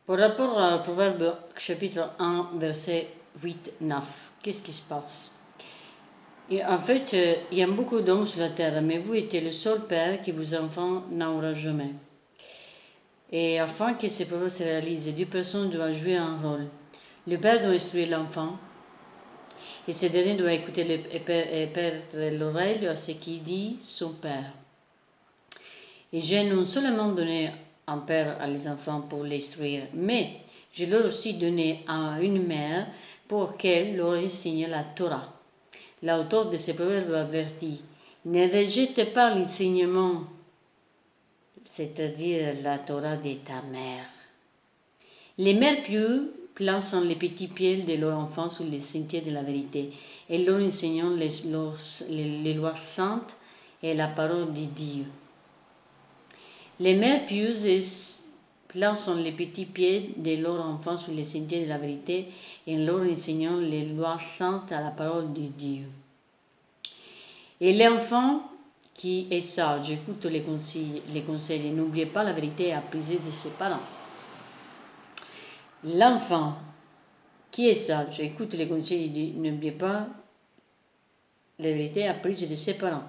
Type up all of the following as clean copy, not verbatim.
Par rapport à Proverbe chapitre 1, verset 8-9, qu'est-ce qui se passe? Et en fait, il y a beaucoup d'hommes sur la terre, mais vous êtes le seul père que vos enfants n'auront jamais. Et afin que ces projets se réalisent, deux personnes doivent jouer un rôle. Le père doit instruire l'enfant, et ce dernier doit écouter et perdre l'oreille à ce qu'il dit son père. Et j'ai non seulement donné un père à les enfants pour l'instruire, mais je leur ai aussi donné à une mère pour qu'elle leur enseigne la Torah. L'auteur de ce proverbe avertit: ne rejette pas l'enseignement, c'est-à-dire la Torah de ta mère. Les mères pieuses placent les petits pieds de leurs enfants sur les sentiers de la vérité et leur enseignant les lois saintes et la parole de Dieu. Les mères pieuses placent les petits pieds de leurs enfants sur les sentiers de la vérité et leur enseignant les lois saintes à la parole de Dieu. Et l'enfant qui est sage écoute les conseils et n'oublie pas la vérité apprise de ses parents. L'enfant qui est sage écoute les conseils et n'oublie pas la vérité apprise de ses parents,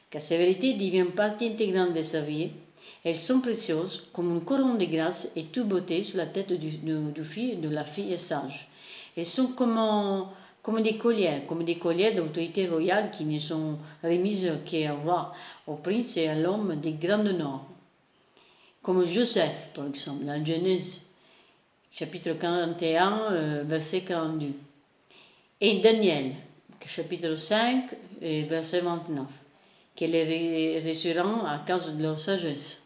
car ces vérités deviennent partie intégrante de sa vie. Elles sont précieuses comme une couronne de grâce et toute beauté sur la tête du fils et de la fille sage. Elles sont comme des colliers d'autorité royale qui ne sont remises qu'au roi, au prince et à l'homme des grandes normes. Comme Joseph, par exemple, dans Genèse, chapitre 41, verset 42. Et Daniel, chapitre 5, verset 29, que les reçurent à cause de leur sagesse.